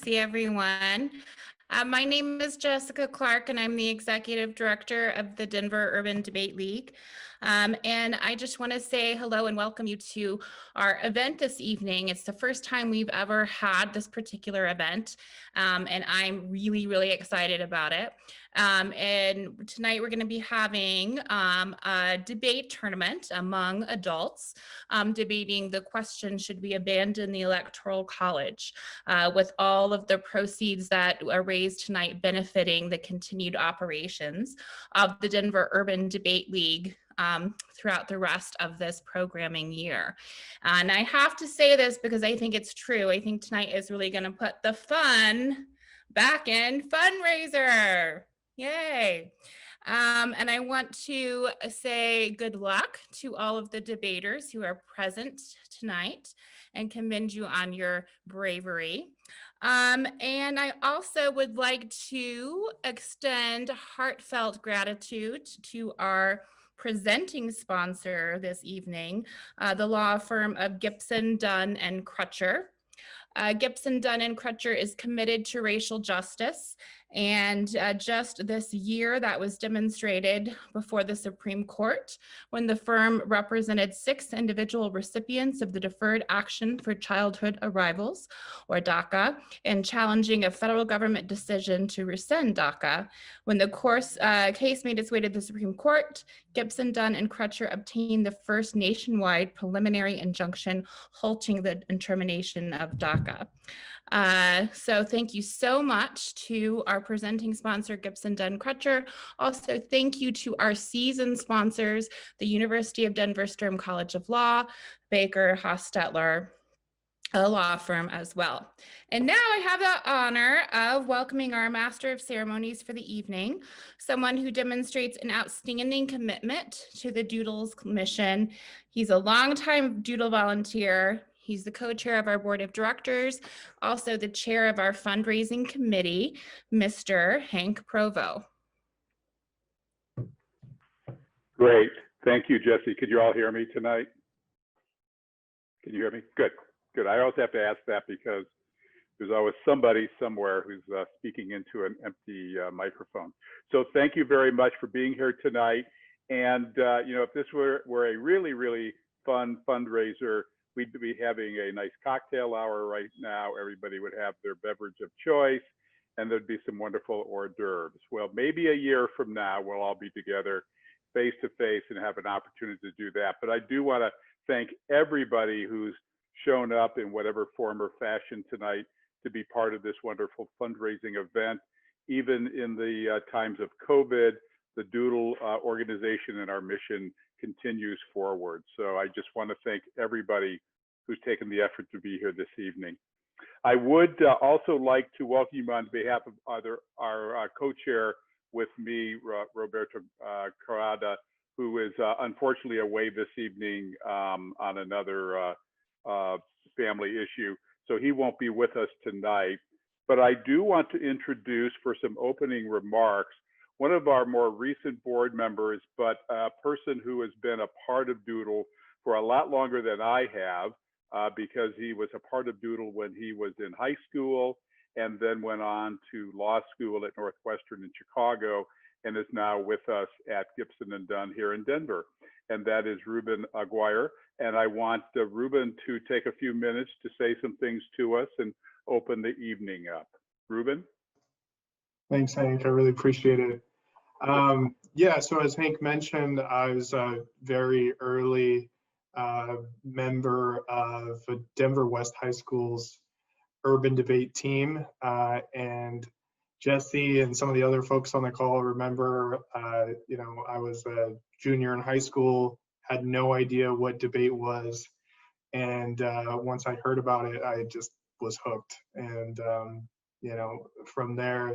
see everyone. My name is Jessica Clark, and I'm the Executive Director of the Denver Urban Debate League. And I just want to say hello and welcome you to our event this evening. It's the first time we've ever had this particular event, and I'm really excited about it. And tonight we're going to be having a debate tournament among adults, debating the question, should we abandon the Electoral College, with all of the proceeds that are raised tonight benefiting the continued operations of the Denver Urban Debate League throughout the rest of this programming year. And I have to say this because I think it's true. I think tonight is really going to put the fun back in fundraiser. Yay. And I want to say good luck to all of the debaters who are present tonight and commend you on your bravery. And I also would like to extend heartfelt gratitude to our presenting sponsor this evening, the law firm of Gibson, Dunn, and Crutcher. Gibson, Dunn, and Crutcher is committed to racial justice, and just this year that was demonstrated before the Supreme Court when the firm represented 6 individual recipients of the Deferred Action for Childhood Arrivals, or DACA, in challenging a federal government decision to rescind DACA. When the case made its way to the Supreme Court, Gibson, Dunn, and Crutcher obtained the first nationwide preliminary injunction halting the termination of DACA. So thank you so much to our presenting sponsor, Gibson, Dunn, Crutcher. Also, thank you to our season sponsors, the University of Denver Sturm College of Law, Baker, Hostetler, a law firm as well. And now I have the honor of welcoming our Master of Ceremonies for the evening, someone who demonstrates an outstanding commitment to the DUDL's mission. He's a longtime DUDL volunteer. He's the co-chair of our board of directors, also the chair of our fundraising committee, Mr. Hank Provo. Great. Thank you, Jesse. Could you all hear me tonight? Can you hear me? Good. Good. I always have to ask that because there's always somebody somewhere who's speaking into an empty microphone. So thank you very much for being here tonight. And, you know, if this were a really fun fundraiser, we'd be having a nice cocktail hour right now. Everybody would have their beverage of choice, and there'd be some wonderful hors d'oeuvres. Well, maybe a year from now, we'll all be together face to face and have an opportunity to do that. But I do want to thank everybody who's shown up in whatever form or fashion tonight to be part of this wonderful fundraising event. Even in the times of COVID, the DUDL organization and our mission continues forward. So I just want to thank everybody who's taken the effort to be here this evening. I would also like to welcome you on behalf of our co-chair with me, Roberto Carrada, who is unfortunately away this evening on another family issue. So he won't be with us tonight. But I do want to introduce, for some opening remarks, one of our more recent board members, but a person who has been a part of DUDL for a lot longer than I have, because he was a part of DUDL when he was in high school and then went on to law school at Northwestern in Chicago and is now with us at Gibson and Dunn here in Denver. And that is Ruben Aguirre. And I want Ruben to take a few minutes to say some things to us and open the evening up. Ruben? Thanks, Hank. I really appreciate it. Yeah, so as Hank mentioned, I was a very early member of Denver West High School's urban debate team. And Jesse and some of the other folks on the call remember, you know, I was a junior in high school, had no idea what debate was. And once I heard about it, I just was hooked. And, you know, from there,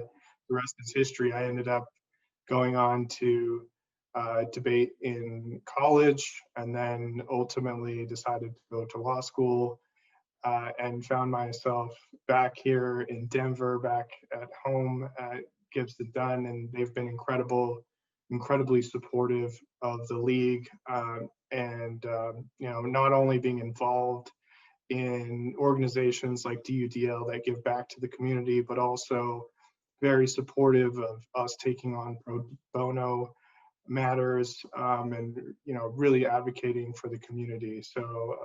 the rest is history. I ended up going on to debate in college, and then ultimately decided to go to law school, and found myself back here in Denver, back at home at Gibson Dunn, and they've been incredibly supportive of the league, and you know, not only being involved in organizations like DUDL that give back to the community, but also very supportive of us taking on pro bono matters, and really advocating for the community. So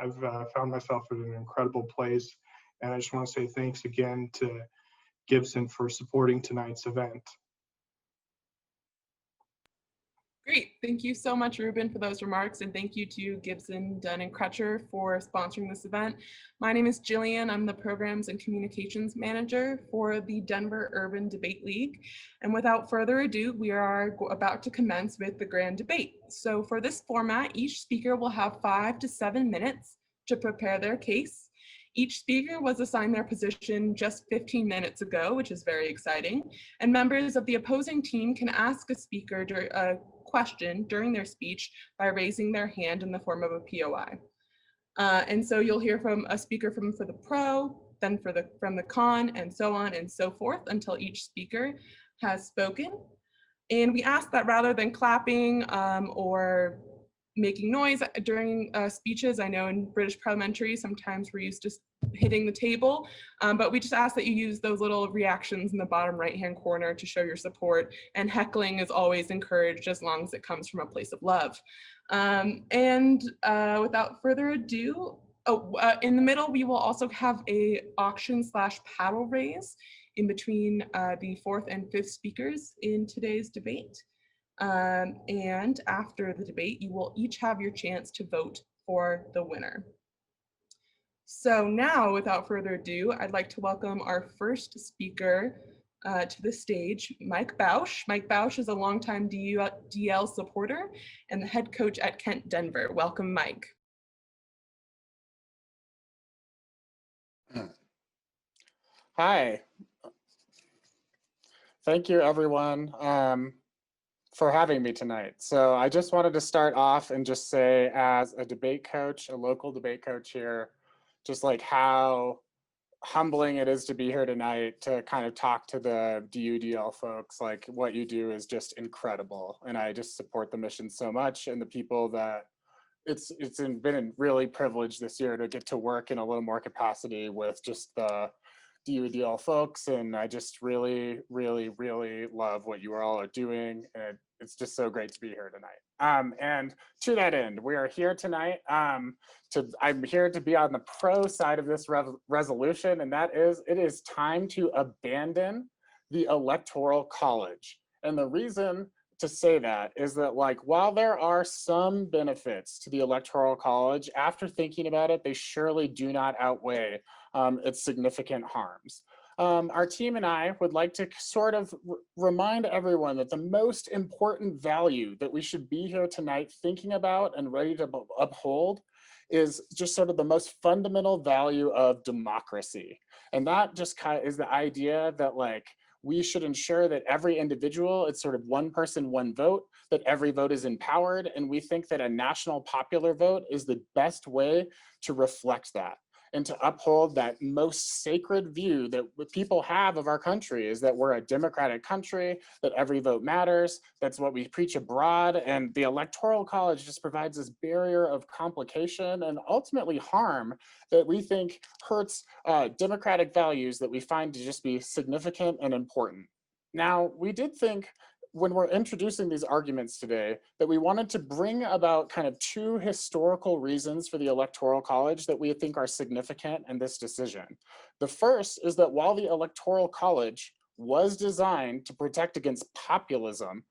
I've found myself in an incredible place, and I just want to say thanks again to Gibson for supporting tonight's event. Great. Thank you so much, Ruben, for those remarks. And thank you to Gibson, Dunn, and Crutcher for sponsoring this event. My name is Jillian. I'm the Programs and Communications Manager for the Denver Urban Debate League. And without further ado, we are about to commence with the grand debate. So for this format, each speaker will have 5 to 7 minutes to prepare their case. Each speaker was assigned their position just 15 minutes ago, which is very exciting. And members of the opposing team can ask a speaker a question during their speech by raising their hand in the form of a POI. And so you'll hear from a speaker for the pro, then from the con, and so on and so forth until each speaker has spoken. And we ask that rather than clapping or making noise during speeches, I know in British parliamentary, sometimes we're used to hitting the table, but we just ask that you use those little reactions in the bottom right-hand corner to show your support, and heckling is always encouraged as long as it comes from a place of love. Without further ado, in the middle, we will also have a auction/paddle raise in between the 4th and 5th speakers in today's debate. And after the debate, you will each have your chance to vote for the winner. So now, without further ado, I'd like to welcome our first speaker to the stage, Mike Bausch. Mike Bausch is a longtime DUDL supporter and the head coach at Kent Denver. Welcome, Mike. Hi. Thank you, everyone, for having me tonight. So I just wanted to start off and just say, as a debate coach, a local debate coach here, just like how humbling it is to be here tonight to kind of talk to the DUDL folks. Like, what you do is just incredible. And I just support the mission so much, and the people that it's been really privileged this year to get to work in a little more capacity with just the DUDL folks, and I just really, really, really love what you all are doing, and it's just so great to be here tonight. And to that end, we are here tonight. I'm here to be on the pro side of this resolution, and that is, it is time to abandon the Electoral College. And the reason to say that is that, like, while there are some benefits to the Electoral College, after thinking about it, they surely do not outweigh its significant harms. Our team and I would like to sort of remind everyone that the most important value that we should be here tonight thinking about and ready to uphold is just sort of the most fundamental value of democracy. And that just kind of is the idea that, like, we should ensure that every individual, it's sort of one person, one vote, that every vote is empowered. And we think that a national popular vote is the best way to reflect that, and to uphold that most sacred view that people have of our country, is that we're a democratic country, that every vote matters. That's what we preach abroad. And the Electoral College just provides this barrier of complication and ultimately harm that we think hurts democratic values that we find to just be significant and important. Now, we did think, when we're introducing these arguments today, that we wanted to bring about kind of two historical reasons for the Electoral College that we think are significant in this decision. The first is that while the Electoral College was designed to protect against populism,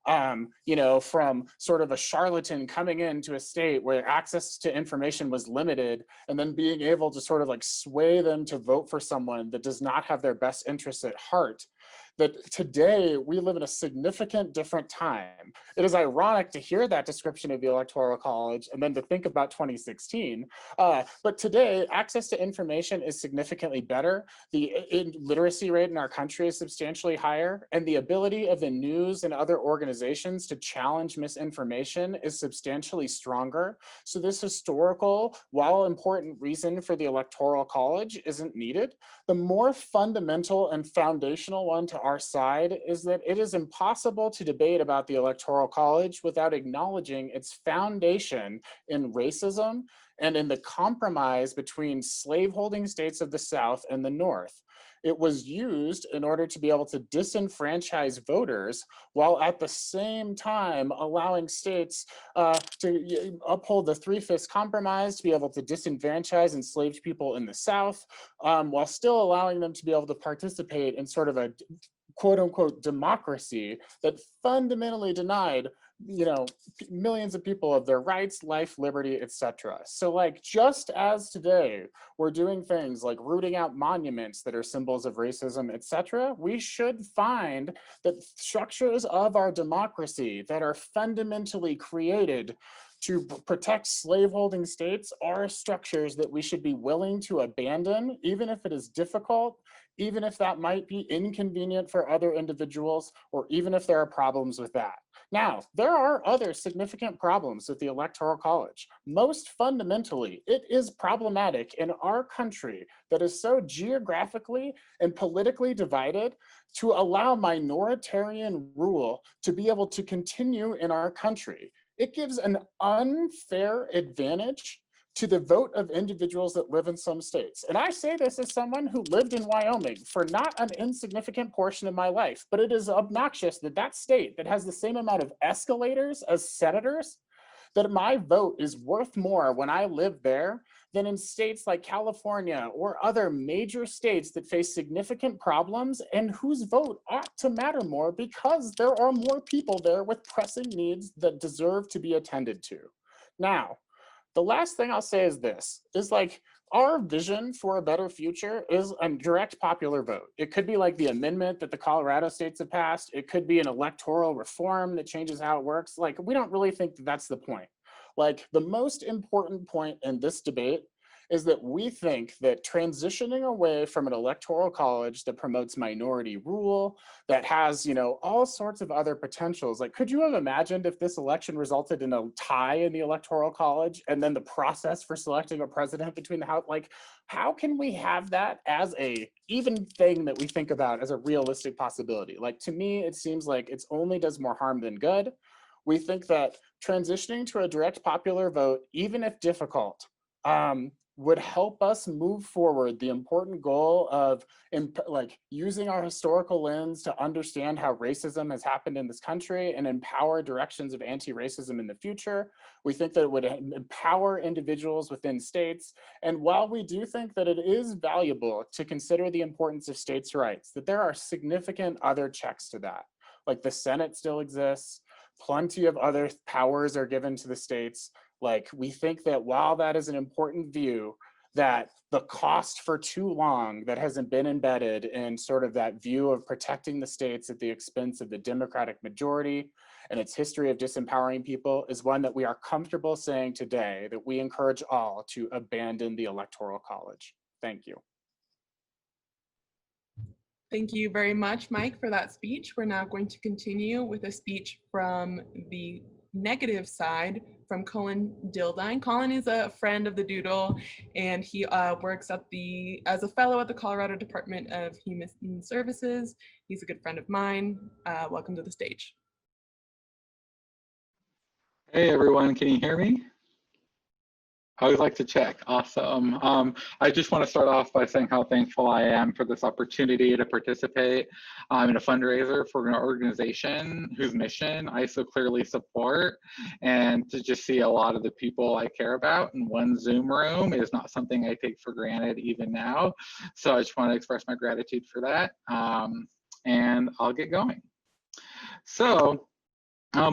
from sort of a charlatan coming into a state where access to information was limited, and then being able to sort of like sway them to vote for someone that does not have their best interests at heart, that today we live in a significant different time. It is ironic to hear that description of the Electoral College and then to think about 2016. But today, access to information is significantly better. The literacy rate in our country is substantially higher, and the ability of the news and other organizations to challenge misinformation is substantially stronger. So this historical, while important reason for the Electoral College isn't needed. The more fundamental and foundational one to our side is that it is impossible to debate about the Electoral College without acknowledging its foundation in racism and in the compromise between slaveholding states of the South and the North. It was used in order to be able to disenfranchise voters while at the same time allowing states to uphold the Three-Fifths Compromise, to be able to disenfranchise enslaved people in the South, while still allowing them to be able to participate in sort of a quote unquote democracy that fundamentally denied, you know, millions of people of their rights, life, liberty, etc. So like, just as today we're doing things like rooting out monuments that are symbols of racism, etc., we should find that structures of our democracy that are fundamentally created to protect slaveholding states are structures that we should be willing to abandon, even if it is difficult, even if that might be inconvenient for other individuals, or even if there are problems with that. Now, there are other significant problems with the Electoral College. Most fundamentally, it is problematic in our country that is so geographically and politically divided to allow minoritarian rule to be able to continue in our country. It gives an unfair advantage to the vote of individuals that live in some states. And I say this as someone who lived in Wyoming for not an insignificant portion of my life, but it is obnoxious that that state that has the same amount of escalators as senators, that my vote is worth more when I live there than in states like California or other major states that face significant problems and whose vote ought to matter more because there are more people there with pressing needs that deserve to be attended to. Now, the last thing I'll say is this, is like, our vision for a better future is a direct popular vote. It could be like the amendment that the Colorado states have passed. It could be an electoral reform that changes how it works. Like, we don't really think that that's the point. Like, the most important point in this debate is that we think that transitioning away from an electoral college that promotes minority rule, that has, you know, all sorts of other potentials. Like, could you have imagined if this election resulted in a tie in the electoral college and then the process for selecting a president between the house? Like, how can we have that as a even thing that we think about as a realistic possibility? Like, to me, it seems like it's only does more harm than good. We think that transitioning to a direct popular vote, even if difficult, would help us move forward the important goal of like using our historical lens to understand how racism has happened in this country and empower directions of anti-racism in the future. We think that it would empower individuals within states. And while we do think that it is valuable to consider the importance of states' rights, that there are significant other checks to that. Like, the Senate still exists, plenty of other powers are given to the states. Like, we think that while that is an important view, that the cost for too long that hasn't been embedded in sort of that view of protecting the states at the expense of the Democratic majority and its history of disempowering people is one that we are comfortable saying today that we encourage all to abandon the Electoral College. Thank you. Thank you very much, Mike, for that speech. We're now going to continue with a speech from the negative side from Colin Dildine. Colin is a friend of the DUDL, and he works at as a fellow at the Colorado Department of Human Services. He's a good friend of mine. Welcome to the stage. Hey everyone, can you hear me? I always like to check. Awesome. I just want to start off by saying how thankful I am for this opportunity to participate in a fundraiser for an organization whose mission I so clearly support, and to just see a lot of the people I care about in one Zoom room is not something I take for granted even now. So I just want to express my gratitude for that, and I'll get going. So,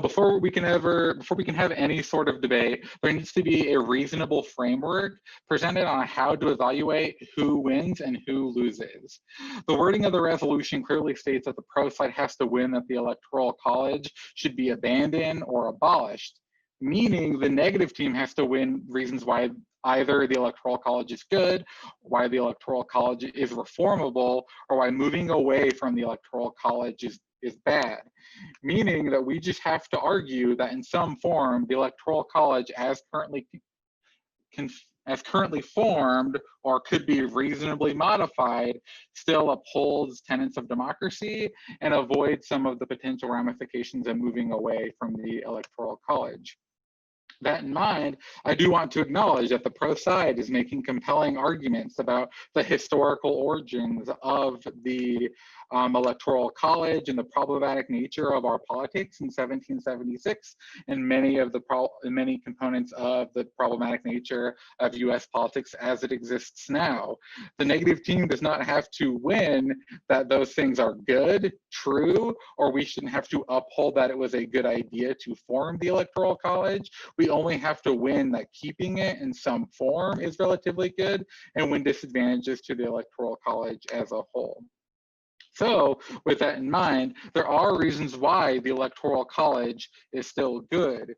before we can have any sort of debate, there needs to be a reasonable framework presented on how to evaluate who wins and who loses. The wording of the resolution clearly states that the pro side has to win that the Electoral College should be abandoned or abolished, meaning the negative team has to win reasons why either the Electoral College is good, why the Electoral College is reformable, or why moving away from the Electoral College is bad, meaning that we just have to argue that in some form, the Electoral College as currently as currently formed or could be reasonably modified, still upholds tenets of democracy and avoids some of the potential ramifications of moving away from the Electoral College. That in mind, I do want to acknowledge that the pro side is making compelling arguments about the historical origins of the Electoral College and the problematic nature of our politics in 1776, and many components of the problematic nature of U.S. politics as it exists now. The negative team does not have to win that those things are good, true, or we shouldn't have to uphold that it was a good idea to form the Electoral College. We only have to win that keeping it in some form is relatively good and win disadvantages to the Electoral College as a whole. So with that in mind, there are reasons why the Electoral College is still good.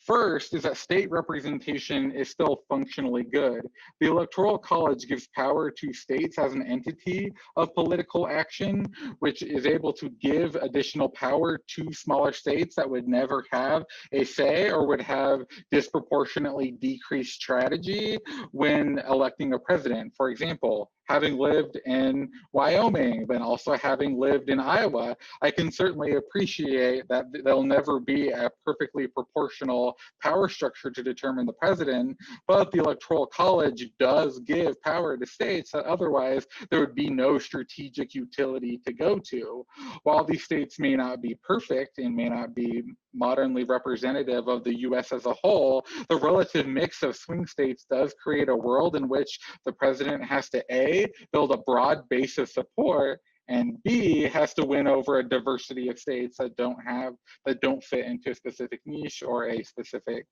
First is that state representation is still functionally good. The Electoral College gives power to states as an entity of political action, which is able to give additional power to smaller states that would never have a say or would have disproportionately decreased strategy when electing a president. For example, having lived in Wyoming, but also having lived in Iowa, I can certainly appreciate that there'll never be a perfectly proportional power structure to determine the president, but the Electoral College does give power to states that otherwise there would be no strategic utility to go to. While these states may not be perfect and may not be modernly representative of the US as a whole, the relative mix of swing states does create a world in which the president has to A, build a broad base of support, and B, has to win over a diversity of states that don't fit into a specific niche or a specific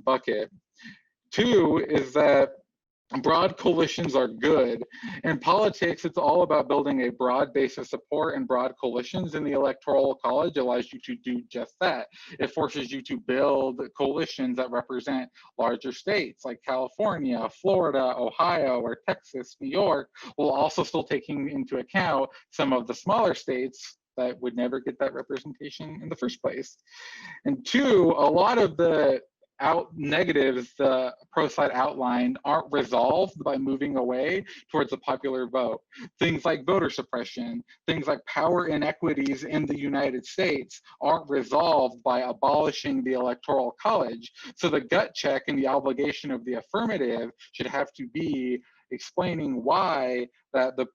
bucket. Two is that broad coalitions are good. In politics, it's all about building a broad base of support, and broad coalitions in the Electoral College allows you to do just that. It forces you to build coalitions that represent larger states like California, Florida, Ohio, or Texas, New York, while also still taking into account some of the smaller states that would never get that representation in the first place. And two, a lot of the negatives the pro side outlined aren't resolved by moving away towards a popular vote. Things like voter suppression, things like power inequities in the United States aren't resolved by abolishing the Electoral College. So the gut check and the obligation of the affirmative should have to be explaining why that the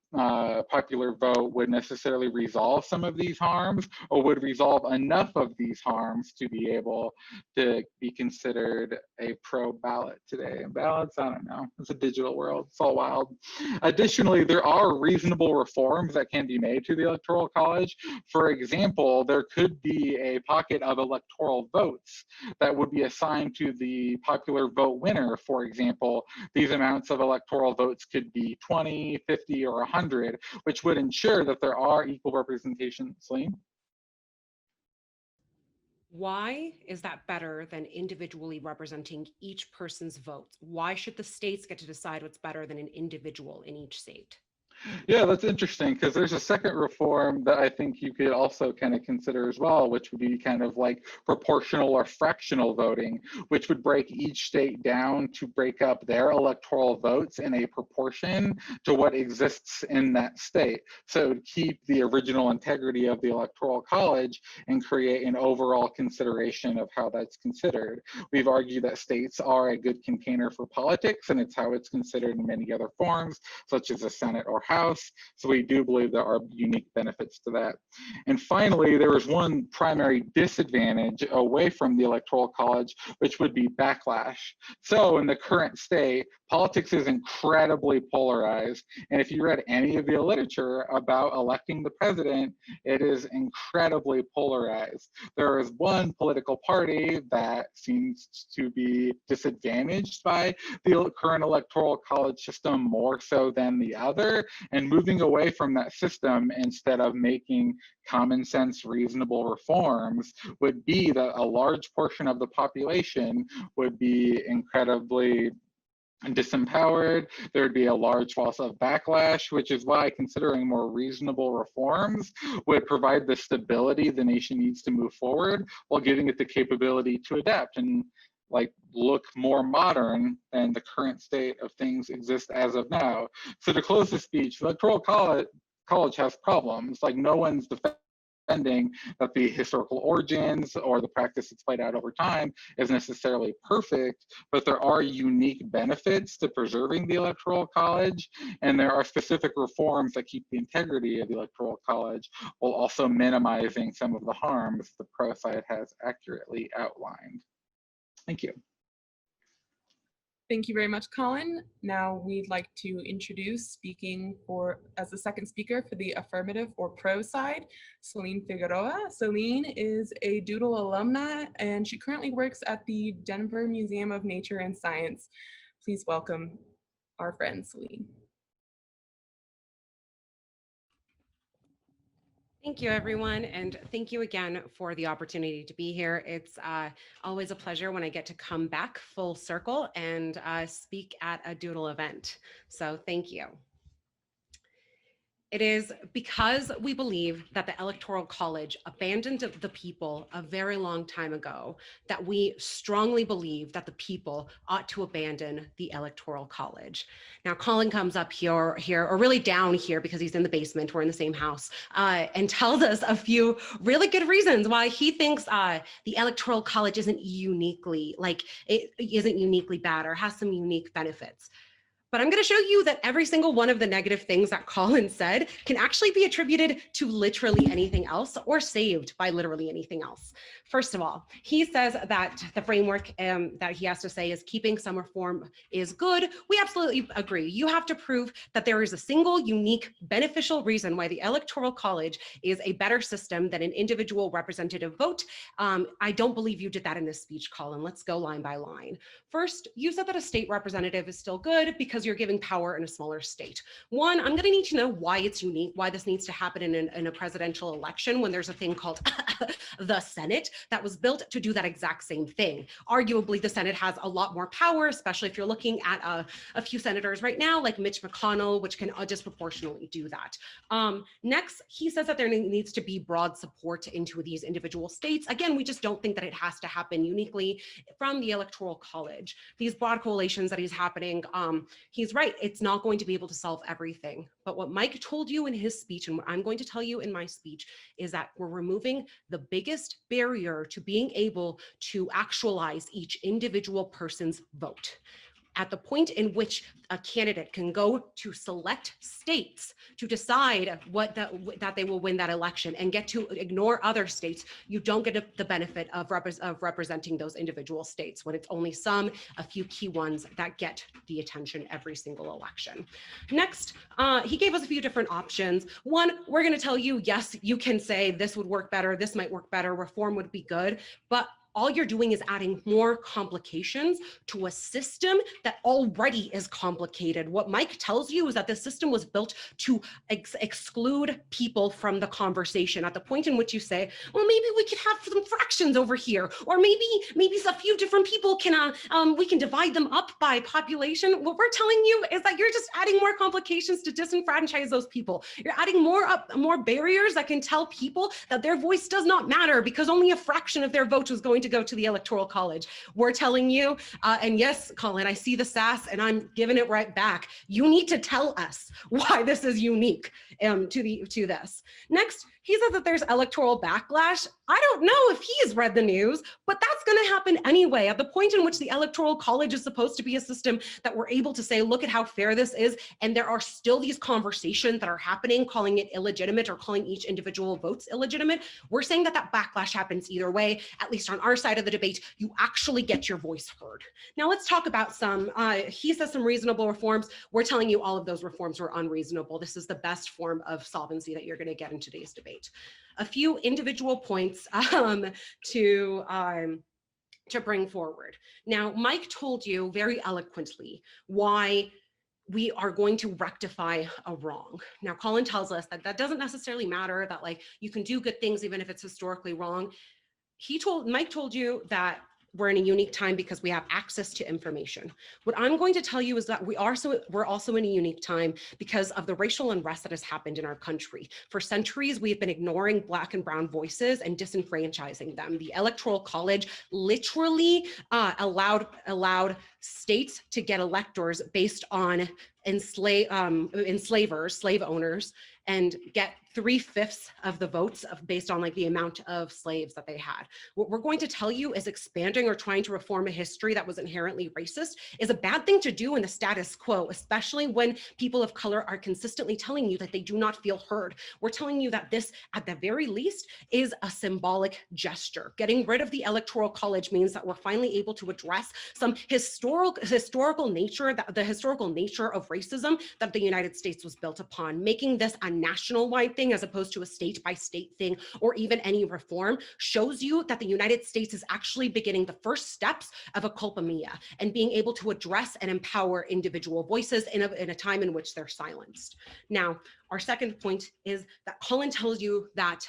popular vote would necessarily resolve some of these harms, or would resolve enough of these harms to be able to be considered a pro ballot today. And ballots, I don't know, it's a digital world, it's all wild. Additionally, there are reasonable reforms that can be made to the Electoral College. For example, there could be a pocket of electoral votes that would be assigned to the popular vote winner. For example, these amounts of electoral votes could be 20, 50, or 100, which would ensure that there are equal representation. Celine? Why is that better than individually representing each person's votes? Why should the states get to decide what's better than an individual in each state? Yeah, that's interesting, because there's a second reform that I think you could also kind of consider as well, which would be kind of like proportional or fractional voting, which would break each state down to break up their electoral votes in a proportion to what exists in that state. So it would keep the original integrity of the Electoral College and create an overall consideration of how that's considered. We've argued that states are a good container for politics, and it's how it's considered in many other forms, such as the Senate or House. So we do believe there are unique benefits to that. And finally, there is one primary disadvantage away from the Electoral College, which would be backlash. So in the current state, politics is incredibly polarized. And if you read any of the literature about electing the president, it is incredibly polarized. There is one political party that seems to be disadvantaged by the current Electoral College system more so than the other, and moving away from that system instead of making common sense, reasonable reforms would be that a large portion of the population would be incredibly disempowered. There would be a large loss of backlash, which is why considering more reasonable reforms would provide the stability the nation needs to move forward while giving it the capability to adapt. And like look more modern than the current state of things exist as of now. So to close the speech, the Electoral College has problems. Like no one's defending that the historical origins or the practice that's played out over time is necessarily perfect, but there are unique benefits to preserving the Electoral College, and there are specific reforms that keep the integrity of the Electoral College while also minimizing some of the harms the pro side has accurately outlined. Thank you. Thank you very much, Colin. Now we'd like to introduce speaking as the second speaker for the affirmative or pro side, Celine Figueroa. Celine is a DUDL alumna and she currently works at the Denver Museum of Nature and Science. Please welcome our friend Celine. Thank you, everyone, and thank you again for the opportunity to be here. It's always a pleasure when I get to come back full circle and speak at a DUDL event. So thank you. It is because we believe that the Electoral College abandoned the people a very long time ago that we strongly believe that the people ought to abandon the Electoral College. Now, Colin comes up here, or really down here because he's in the basement, we're in the same house, and tells us a few really good reasons why he thinks the Electoral College isn't uniquely bad or has some unique benefits. But I'm going to show you that every single one of the negative things that Colin said can actually be attributed to literally anything else or saved by literally anything else. First of all, he says that the framework that he has to say is keeping some reform is good. We absolutely agree. You have to prove that there is a single, unique, beneficial reason why the Electoral College is a better system than an individual representative vote. I don't believe you did that in this speech, Colin. Let's go line by line. First, you said that a state representative is still good because you're giving power in a smaller state. One, I'm going to need to know why it's unique, why this needs to happen in a presidential election when there's a thing called the Senate that was built to do that exact same thing. Arguably, the Senate has a lot more power, especially if you're looking at a few senators right now, like Mitch McConnell, which can disproportionately do that. Next, he says that there needs to be broad support into these individual states. Again, we just don't think that it has to happen uniquely from the Electoral College. These broad coalitions that he's happening, he's right, it's not going to be able to solve everything. But what Mike told you in his speech, and what I'm going to tell you in my speech, is that we're removing the biggest barrier to being able to actualize each individual person's vote. At the point in which a candidate can go to select states to decide that they will win that election and get to ignore other states, you don't get the benefit of representing those individual states when it's only a few key ones that get the attention every single election. Next, he gave us a few different options. One, we're going to tell you, yes, you can say this would work better, this might work better, reform would be good, but all you're doing is adding more complications to a system that already is complicated. What Mike tells you is that the system was built to exclude people from the conversation. At the point in which you say, well, maybe we could have some fractions over here, or maybe a few different people can, we can divide them up by population. What we're telling you is that you're just adding more complications to disenfranchise those people. You're adding more barriers that can tell people that their voice does not matter because only a fraction of their vote was going to go to the Electoral College. We're telling you, and yes, Colin, I see the sass and I'm giving it right back. You need to tell us why this is unique to this. Next, he says that there's electoral backlash. I don't know if he's read the news, but that's going to happen anyway. At the point in which the Electoral College is supposed to be a system that we're able to say, look at how fair this is, and there are still these conversations that are happening, calling it illegitimate or calling each individual votes illegitimate, we're saying that backlash happens either way. At least on our side of the debate, you actually get your voice heard. Now let's talk about some, he says some reasonable reforms. We're telling you all of those reforms were unreasonable. This is the best form of solvency that you're going to get in today's debate. A few individual points to bring forward. Now, Mike told you very eloquently why we are going to rectify a wrong. Now, Colin tells us that that doesn't necessarily matter, that like you can do good things even if it's historically wrong. Mike told you that we're in a unique time because we have access to information. What I'm going to tell you is that we're also in a unique time because of the racial unrest that has happened in our country. For centuries, we have been ignoring Black and Brown voices and disenfranchising them. The Electoral College literally allowed states to get electors based on slave owners, and get 3/5 of the votes based on like the amount of slaves that they had. What we're going to tell you is expanding or trying to reform a history that was inherently racist is a bad thing to do in the status quo, especially when people of color are consistently telling you that they do not feel heard. We're telling you that this, at the very least, is a symbolic gesture. Getting rid of the Electoral College means that we're finally able to address some historical nature, the historical nature of racism that the United States was built upon. Making this a national-wide thing as opposed to a state-by-state thing or even any reform shows you that the United States is actually beginning the first steps of a culpa mea and being able to address and empower individual voices in a time in which they're silenced. Now, our second point is that Colin tells you that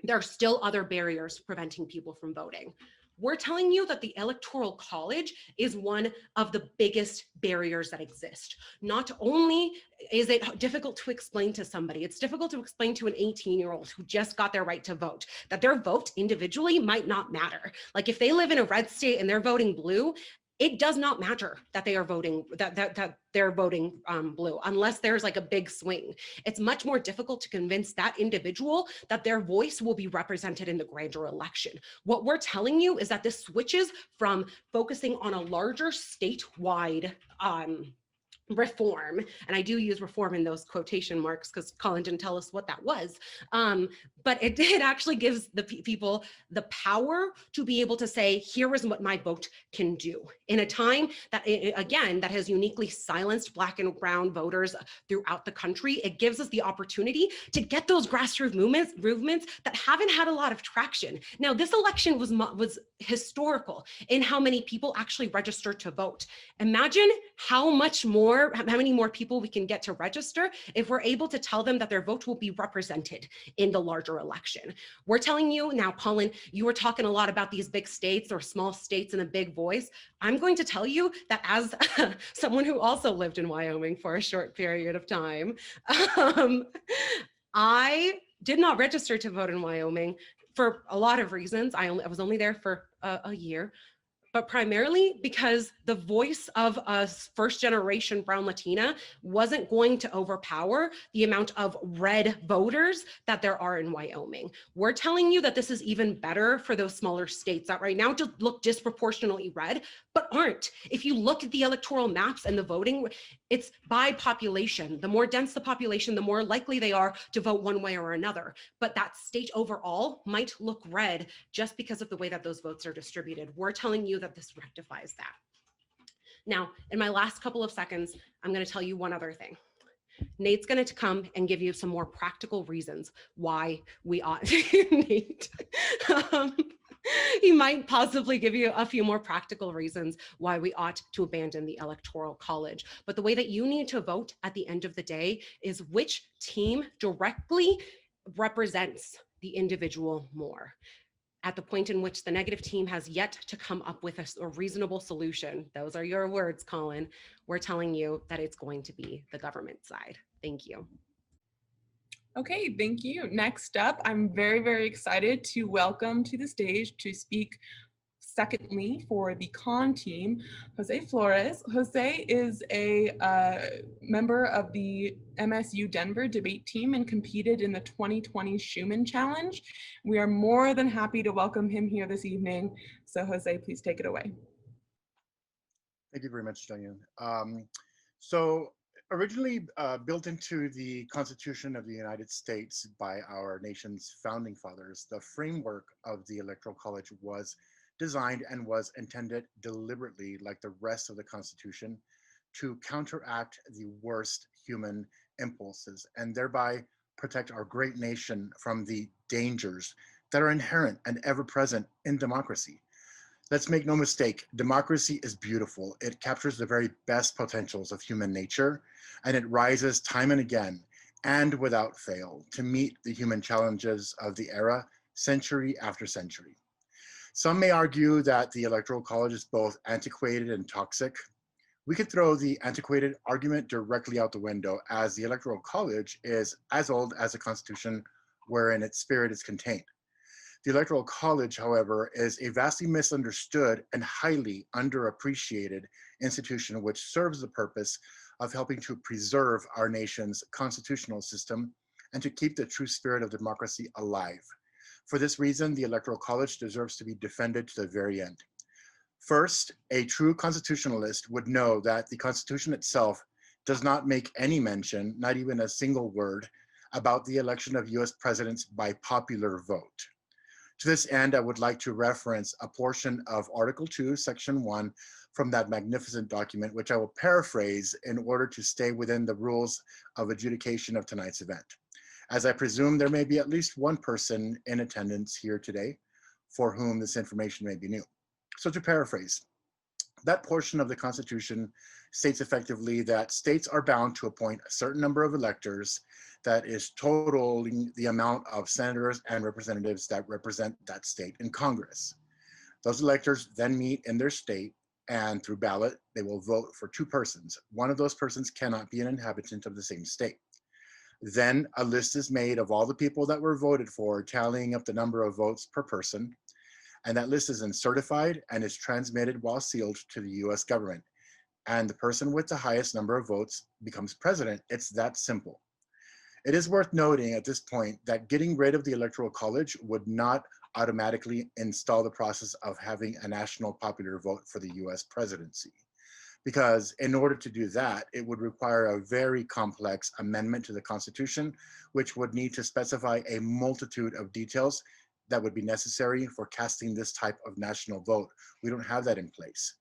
there are still other barriers preventing people from voting. We're telling you that the Electoral College is one of the biggest barriers that exist. Not only is it difficult to explain to somebody, it's difficult to explain to an 18-year-old who just got their right to vote, that their vote individually might not matter. Like if they live in a red state and they're voting blue, it does not matter that they are voting, that they're voting blue, unless there's like a big swing. It's much more difficult to convince that individual that their voice will be represented in the grander election. What we're telling you is that this switches from focusing on a larger statewide reform, and I do use reform in those quotation marks because Colin didn't tell us what that was, but it actually gives the people the power to be able to say, here is what my vote can do. In a time that, again, that has uniquely silenced Black and Brown voters throughout the country, it gives us the opportunity to get those grassroots movements that haven't had a lot of traction. Now, this election was historical in how many people actually registered to vote. Imagine how many more people we can get to register if we're able to tell them that their vote will be represented in the larger election. We're telling you now, Colin, you were talking a lot about these big states or small states and a big voice. I'm going to tell you that as someone who also lived in Wyoming for a short period of time, I did not register to vote in Wyoming for a lot of reasons. I was only there for a year, but primarily because the voice of a first generation Brown Latina wasn't going to overpower the amount of red voters that there are in Wyoming. We're telling you that this is even better for those smaller states that right now just look disproportionately red, but aren't. If you look at the electoral maps and the voting, it's by population. The more dense the population, the more likely they are to vote one way or another. But that state overall might look red just because of the way that those votes are distributed. We're telling you that this rectifies that. Now, in my last couple of seconds, I'm going to tell you one other thing. Nate's going to come and give you some more practical reasons why we ought Nate. He might possibly give you a few more practical reasons why we ought to abandon the Electoral College. But the way that you need to vote at the end of the day is which team directly represents the individual more. At the point in which the negative team has yet to come up with a reasonable solution, those are your words, Colin, we're telling you that it's going to be the government side. Thank you. Okay, thank you. Next up, I'm very, very excited to welcome to the stage to speak secondly for the con team, Jose Flores. Jose is a member of the MSU Denver debate team and competed in the 2020 Schumann Challenge. We are more than happy to welcome him here this evening. So Jose, please take it away. Thank you very much, Jillian. So originally built into the Constitution of the United States by our nation's founding fathers, the framework of the Electoral College was designed and was intended deliberately, like the rest of the Constitution, to counteract the worst human impulses and thereby protect our great nation from the dangers that are inherent and ever present in democracy. Let's make no mistake, democracy is beautiful. It captures the very best potentials of human nature, and it rises time and again and without fail to meet the human challenges of the era, century after century. Some may argue that the Electoral College is both antiquated and toxic. We could throw the antiquated argument directly out the window, as the Electoral College is as old as the Constitution wherein its spirit is contained. The Electoral College, however, is a vastly misunderstood and highly underappreciated institution which serves the purpose of helping to preserve our nation's constitutional system and to keep the true spirit of democracy alive. For this reason, the Electoral College deserves to be defended to the very end. First, a true constitutionalist would know that the Constitution itself does not make any mention, not even a single word, about the election of US presidents by popular vote. To this end, I would like to reference a portion of Article 2, Section 1 from that magnificent document, which I will paraphrase in order to stay within the rules of adjudication of tonight's event, as I presume there may be at least one person in attendance here today for whom this information may be new. So to paraphrase, that portion of the Constitution states effectively that states are bound to appoint a certain number of electors that is totaling the amount of senators and representatives that represent that state in Congress. Those electors then meet in their state, and through ballot, they will vote for two persons. One of those persons cannot be an inhabitant of the same state. Then a list is made of all the people that were voted for, tallying up the number of votes per person. And that list is then certified and is transmitted while sealed to the US government. And the person with the highest number of votes becomes president. It's that simple. It is worth noting at this point that getting rid of the Electoral College would not automatically install the process of having a national popular vote for the US presidency. Because in order to do that, it would require a very complex amendment to the Constitution, which would need to specify a multitude of details that would be necessary for casting this type of national vote. We don't have that in place.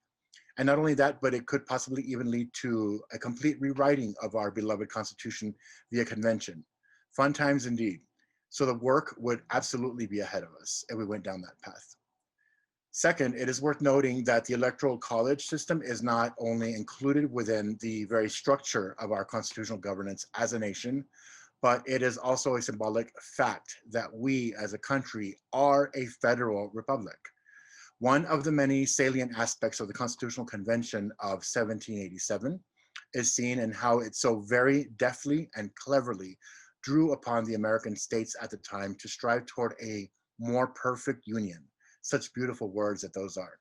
And not only that, but it could possibly even lead to a complete rewriting of our beloved Constitution via convention. Fun times indeed. So the work would absolutely be ahead of us if we went down that path. Second, it is worth noting that the Electoral College system is not only included within the very structure of our constitutional governance as a nation, but it is also a symbolic fact that we as a country are a federal republic. One of the many salient aspects of the Constitutional Convention of 1787 is seen in how it so very deftly and cleverly drew upon the American states at the time to strive toward a more perfect union. Such beautiful words that those are.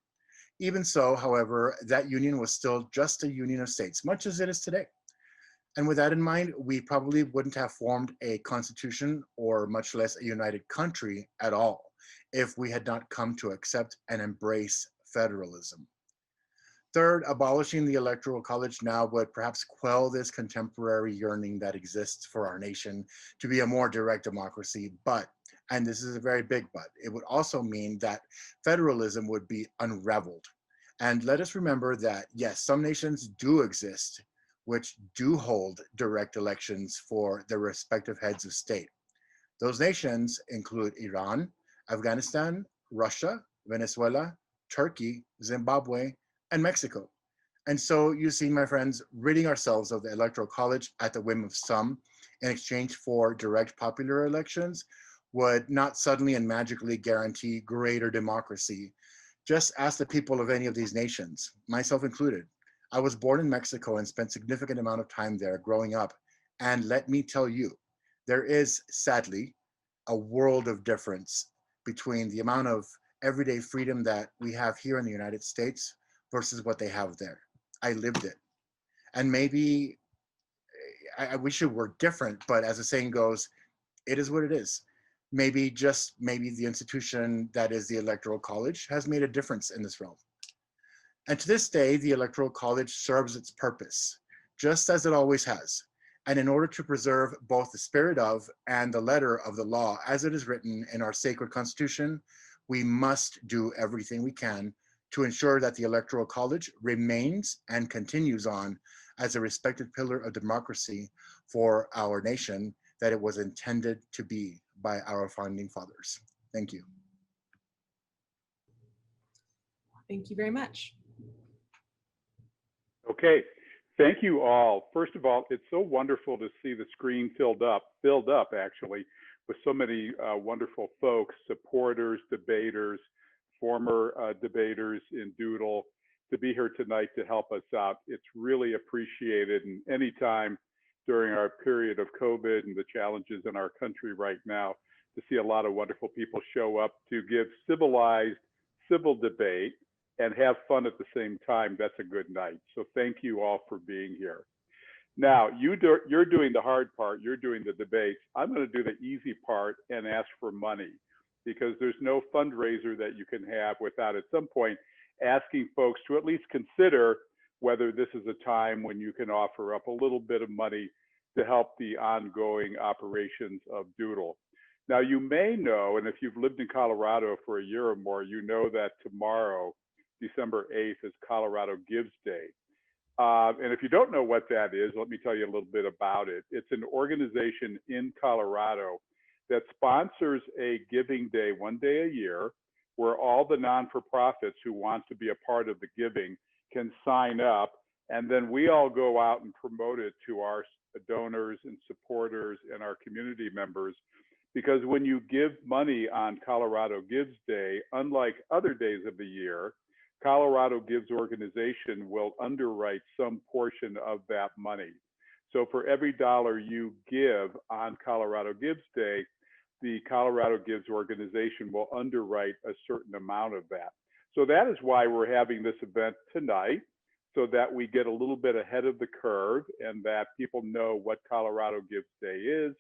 Even so, however, that union was still just a union of states, much as it is today. And with that in mind, we probably wouldn't have formed a constitution or much less a united country at all if we had not come to accept and embrace federalism. Third, abolishing the Electoral College now would perhaps quell this contemporary yearning that exists for our nation to be a more direct democracy, but, and this is a very big but, it would also mean that federalism would be unraveled. And let us remember that, yes, some nations do exist which do hold direct elections for their respective heads of state. Those nations include Iran, Afghanistan, Russia, Venezuela, Turkey, Zimbabwe, and Mexico. And so you see, my friends, ridding ourselves of the Electoral College at the whim of some in exchange for direct popular elections would not suddenly and magically guarantee greater democracy. Just ask the people of any of these nations, myself included. I was born in Mexico and spent significant amount of time there growing up. And let me tell you, there is sadly a world of difference between the amount of everyday freedom that we have here in the United States versus what they have there. I lived it. And maybe I wish it were different, but as the saying goes, it is what it is. Maybe just maybe the institution that is the Electoral College has made a difference in this realm. And to this day, the Electoral College serves its purpose, just as it always has. And in order to preserve both the spirit of and the letter of the law as it is written in our sacred Constitution, we must do everything we can to ensure that the Electoral College remains and continues on as a respected pillar of democracy for our nation that it was intended to be by our founding fathers. Thank you. Thank you very much. Okay, thank you all. First of all, it's so wonderful to see the screen filled up actually, with so many wonderful folks, supporters, debaters, former former debaters in DUDL to be here tonight to help us out. It's really appreciated, and anytime during our period of COVID and the challenges in our country right now, to see a lot of wonderful people show up to give civilized civil debate and have fun at the same time, that's a good night. So thank you all for being here. Now, you're doing the hard part, you're doing the debates. I'm going to do the easy part and ask for money, because there's no fundraiser that you can have without at some point asking folks to at least consider whether this is a time when you can offer up a little bit of money to help the ongoing operations of DUDL. Now, you may know, and if you've lived in Colorado for a year or more, you know that tomorrow, December 8th, is Colorado Gives Day. And if you don't know what that is, let me tell you a little bit about it. It's an organization in Colorado that sponsors a giving day, one day a year, where all the non-for-profits who want to be a part of the giving can sign up, and then we all go out and promote it to our donors and supporters and our community members. Because when you give money on Colorado Gives Day, unlike other days of the year, Colorado Gives organization will underwrite some portion of that money. So for every dollar you give on Colorado Gives Day, the Colorado Gives organization will underwrite a certain amount of that. So that is why we're having this event tonight, so that we get a little bit ahead of the curve and that people know what Colorado Gives Day is,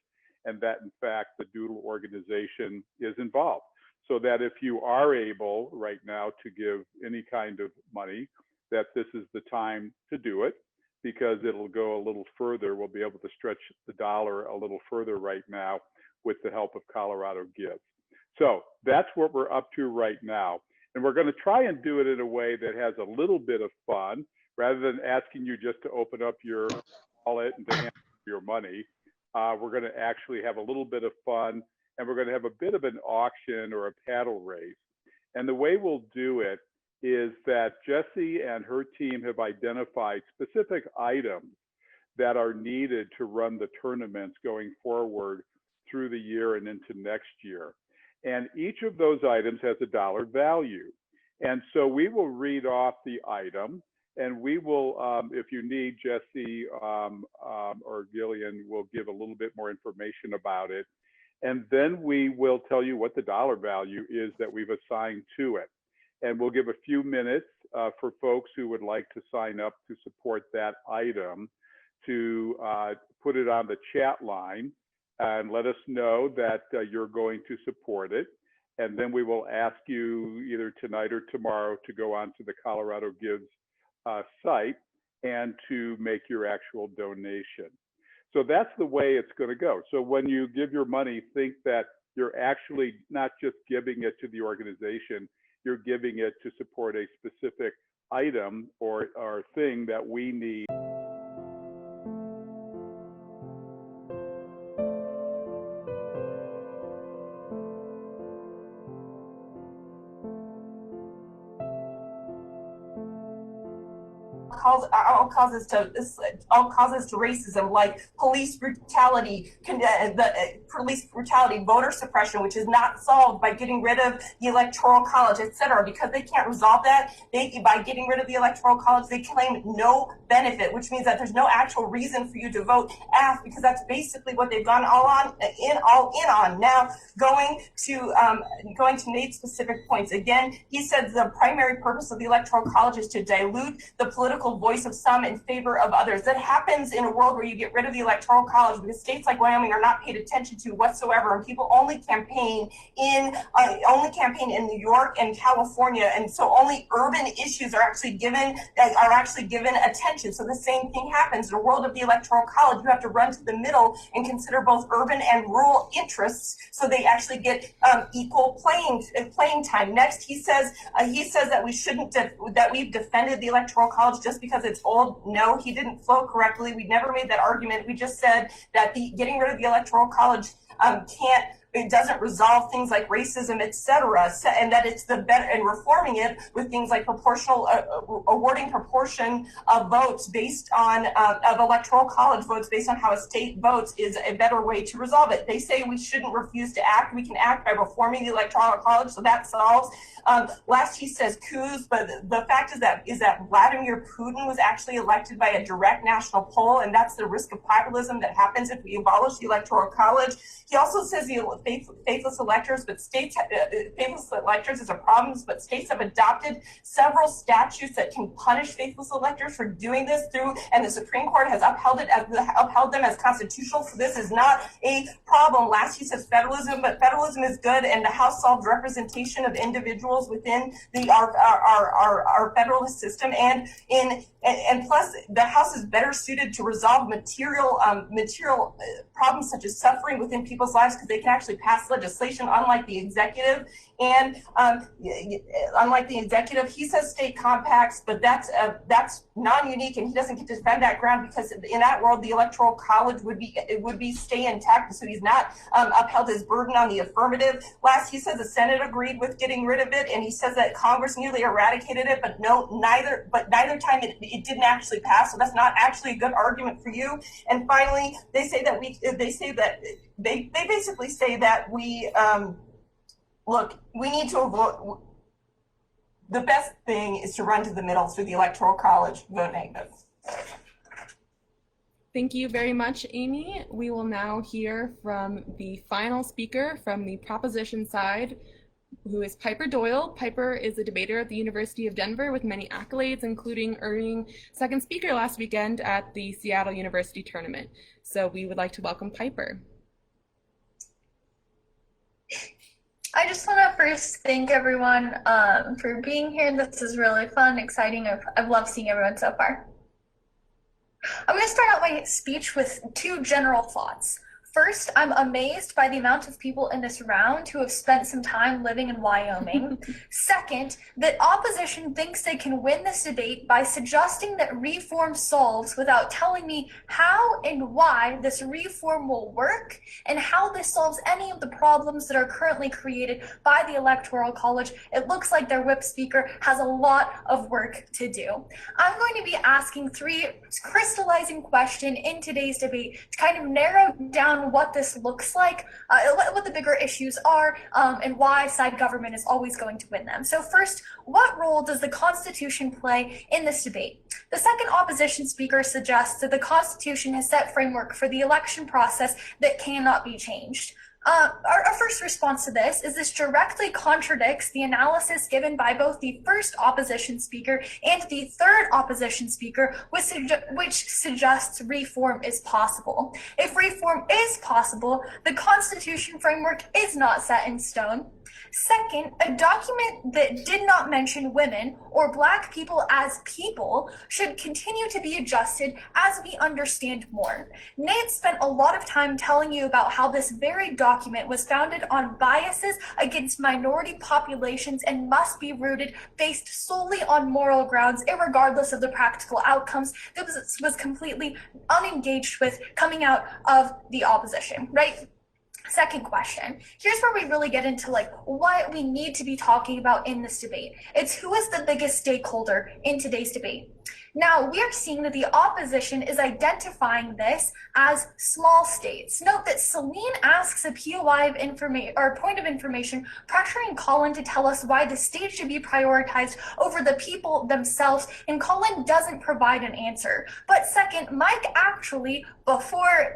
and that in fact the DUDL organization is involved. So that if you are able right now to give any kind of money, that this is the time to do it, because it'll go a little further. We'll be able to stretch the dollar a little further right now with the help of Colorado Gives. So that's what we're up to right now. And we're going to try and do it in a way that has a little bit of fun, rather than asking you just to open up your wallet and to hand your money. We're going to actually have a little bit of fun, and we're going to have a bit of an auction or a paddle race. And the way we'll do it is that Jessie and her team have identified specific items that are needed to run the tournaments going forward through the year and into next year. And each of those items has a dollar value. And so we will read off the item, and we will, if you need, Jessie or Gillian will give a little bit more information about it. And then we will tell you what the dollar value is that we've assigned to it. And we'll give a few minutes for folks who would like to sign up to support that item to put it on the chat line and let us know that you're going to support it. And then we will ask you either tonight or tomorrow to go onto the Colorado Gives site and to make your actual donation. So that's the way it's going to go. So when you give your money, think that you're actually not just giving it to the organization, you're giving it to support a specific item or thing that we need. All causes to racism, like police brutality, police brutality, voter suppression, which is not solved by getting rid of the Electoral College, etc. Because they can't resolve that, by getting rid of the Electoral College, they claim no benefit, which means that there's no actual reason for you to vote AF, because that's basically what they've gone all in on. Now, going to Nate's specific points. Again, he said the primary purpose of the Electoral College is to dilute the political voice of some in favor of others. That happens in a world where you get rid of the Electoral College, because states like Wyoming are not paid attention to whatsoever, and people only campaign in New York and California, and so only urban issues are actually given attention. So the same thing happens in the world of the Electoral College. You have to run to the middle and consider both urban and rural interests, so they actually get equal playing time. Next, he says that we've defended the Electoral College just because it's old. No, he didn't flow correctly. We never made that argument. We just said that getting rid of the Electoral College can't it doesn't resolve things like racism, etc., and that it's the better, and reforming it with things like proportional awarding proportion of votes based on of electoral college votes based on how a state votes is a better way to resolve it. They say we shouldn't refuse to act. We can act by reforming the electoral college, so that solves. Last he says coups, but the fact is that Vladimir Putin was actually elected by a direct national poll, and that's the risk of populism that happens if we abolish the electoral college. He also says the faithless electors, but faithless electors is a problem, but states have adopted several statutes that can punish faithless electors for doing this and the Supreme Court has upheld them as constitutional. So this is not a problem. Last he says federalism, but federalism is good, and the House solved representation of individuals within our federalist system, and plus the House is better suited to resolve material problems such as suffering within people's lives because they can actually pass legislation, unlike the executive. And unlike the executive, he says state compacts, but that's non-unique, and he doesn't get to defend that ground because in that world, the electoral college would be stay intact. So he's not upheld his burden on the affirmative. Last, he says the Senate agreed with getting rid of it, and he says that Congress nearly eradicated it, but neither time it didn't actually pass. So that's not actually a good argument for you. And finally, they basically say that we. Look, we need to avoid, the best thing is to run to the middle through the electoral college, vote negative. Thank you very much, Amy. We will now hear from the final speaker from the proposition side, who is Piper Doyle. Piper is a debater at the University of Denver with many accolades, including earning second speaker last weekend at the Seattle University tournament. So we would like to welcome Piper. I just want to first thank everyone for being here. This is really fun, exciting. I've loved seeing everyone so far. I'm going to start out my speech with two general thoughts. First, I'm amazed by the amount of people in this round who have spent some time living in Wyoming. Second, that opposition thinks they can win this debate by suggesting that reform solves without telling me how and why this reform will work and how this solves any of the problems that are currently created by the Electoral College. It looks like their whip speaker has a lot of work to do. I'm going to be asking three crystallizing questions in today's debate to kind of narrow down what this looks like, what the bigger issues are, and why side government is always going to win them. So first, what role does the Constitution play in this debate? The second opposition speaker suggests that the Constitution has set framework for the election process that cannot be changed. Our first response to this directly contradicts the analysis given by both the first opposition speaker and the third opposition speaker, which suggests reform is possible. If reform is possible, the Constitution framework is not set in stone. Second, a document that did not mention women or Black people as people should continue to be adjusted as we understand more. Nate spent a lot of time telling you about how this very document was founded on biases against minority populations and must be rooted based solely on moral grounds, irregardless of the practical outcomes that was completely unengaged with coming out of the opposition, right? Second question, here's where we really get into what we need to be talking about in this debate. It's who is the biggest stakeholder in today's debate. Now, we are seeing that the opposition is identifying this as small states. Note that Celine asks a POI of information or point of information, pressuring Colin to tell us why the state should be prioritized over the people themselves, and Colin doesn't provide an answer. But second, Mike actually, before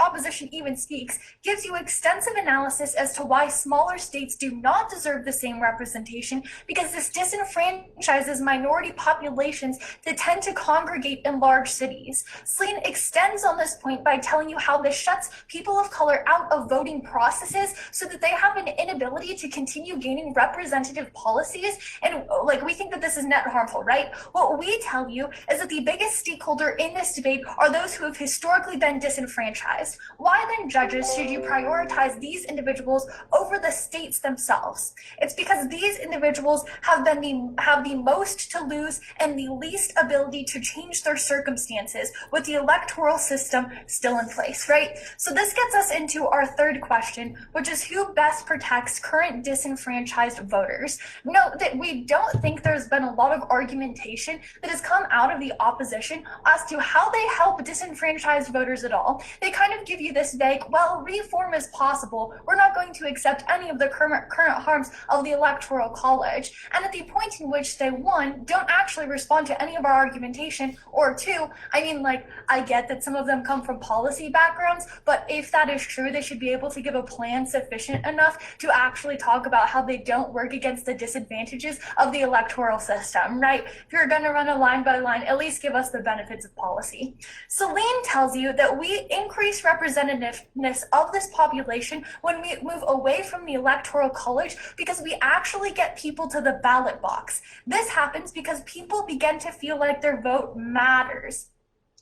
opposition even speaks, gives you extensive analysis as to why smaller states do not deserve the same representation, because this disenfranchises minority populations that tend to congregate in large cities. Celine extends on this point by telling you how this shuts people of color out of voting processes so that they have an inability to continue gaining representative policies. And we think that this is net harmful, right? What we tell you is that the biggest stakeholder in this debate are those who have historically been disenfranchised. Why then, judges, should you prioritize these individuals over the states themselves? It's because these individuals have the most to lose and the least ability to change their circumstances with the electoral system still in place, right? So this gets us into our third question, which is who best protects current disenfranchised voters? Note that we don't think there's been a lot of argumentation that has come out of the opposition as to how they help disenfranchised voters at all. They kind of give you this vague, well, reform is possible. We're not going to accept any of the current harms of the Electoral College. And at the point in which they, one, don't actually respond to any of our argumentation, or two, I mean, like, I get that some of them come from policy backgrounds, but if that is true, they should be able to give a plan sufficient enough to actually talk about how they don't work against the disadvantages of the electoral system, right? If you're going to run a line by line, at least give us the benefits of policy. Celine tells you that we increase representativeness of this population when we move away from the Electoral College because we actually get people to the ballot box. This happens because people begin to feel like their vote matters.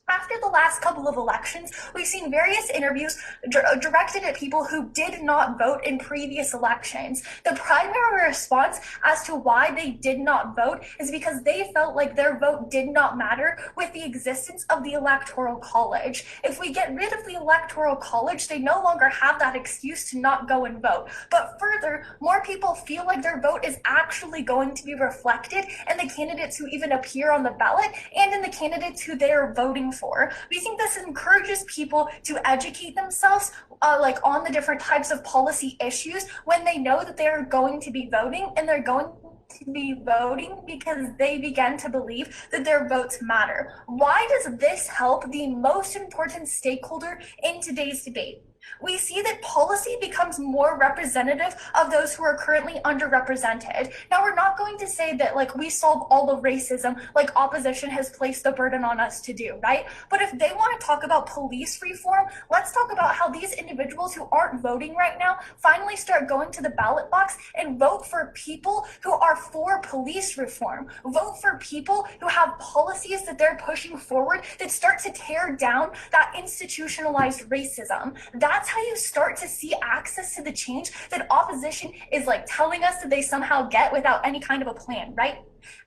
After the last couple of elections, we've seen various interviews directed at people who did not vote in previous elections. The primary response as to why they did not vote is because they felt like their vote did not matter with the existence of the Electoral College. If we get rid of the Electoral College, they no longer have that excuse to not go and vote. But further, more people feel like their vote is actually going to be reflected in the candidates who even appear on the ballot and in the candidates who they are voting for. We think this encourages people to educate themselves like on the different types of policy issues when they know that they're going to be voting, and they're going to be voting because they begin to believe that their votes matter. Why does this help the most important stakeholder in today's debate? We see that policy becomes more representative of those who are currently underrepresented. Now, we're not going to say that like we solve all of racism like opposition has placed the burden on us to do, right? But if they want to talk about police reform, let's talk about how these individuals who aren't voting right now finally start going to the ballot box and vote for people who are for police reform. Vote for people who have policies that they're pushing forward that start to tear down that institutionalized racism. That's how you start to see access to the change that opposition is like telling us that they somehow get without any kind of a plan, right?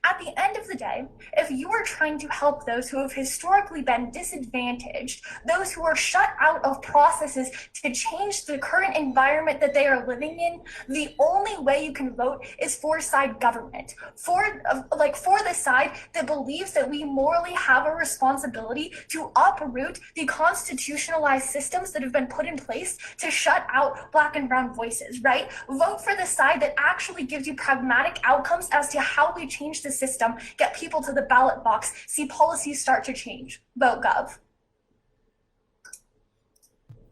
At the end of the day, if you are trying to help those who have historically been disadvantaged, those who are shut out of processes to change the current environment that they are living in, the only way you can vote is for side government, for the side that believes that we morally have a responsibility to uproot the constitutionalized systems that have been put in place to shut out Black and brown voices, right? Vote for the side that actually gives you pragmatic outcomes as to how we change the system, get people to the ballot box, see policies start to change. Vote Gov.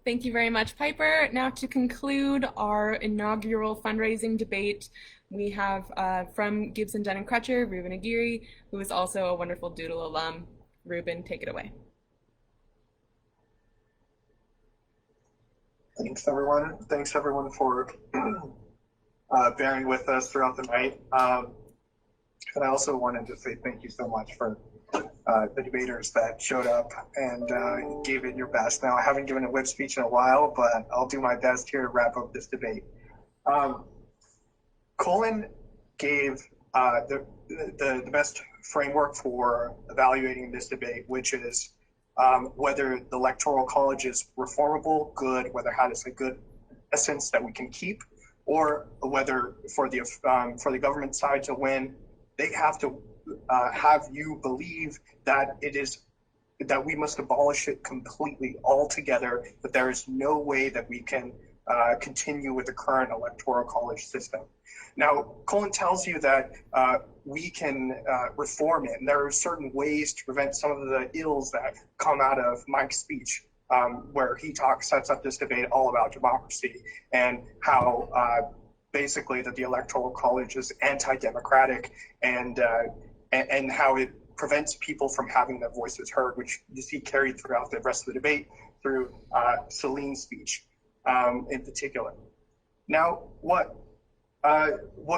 Thank you very much, Piper. Now to conclude our inaugural fundraising debate, we have from Gibson, Dunn, and Crutcher, Ruben Aguirre, who is also a wonderful DUDL alum. Ruben, take it away. Thanks, everyone. Thanks, everyone, for bearing with us throughout the night. And I also wanted to say thank you so much for the debaters that showed up and gave it your best. Now, I haven't given a whip speech in a while, but I'll do my best here to wrap up this debate. Colin gave the best framework for evaluating this debate, which is whether the Electoral College is reformable, good, whether it has a good essence that we can keep, or whether for the government side to win, they have to have you believe that that we must abolish it completely altogether, that there is no way that we can continue with the current Electoral College system. Now, Colin tells you that we can reform it, and there are certain ways to prevent some of the ills that come out of Mike's speech, where he sets up this debate all about democracy and how basically that the Electoral College is anti-democratic and how it prevents people from having their voices heard, which you see carried throughout the rest of the debate through Celine's speech in particular. Now, what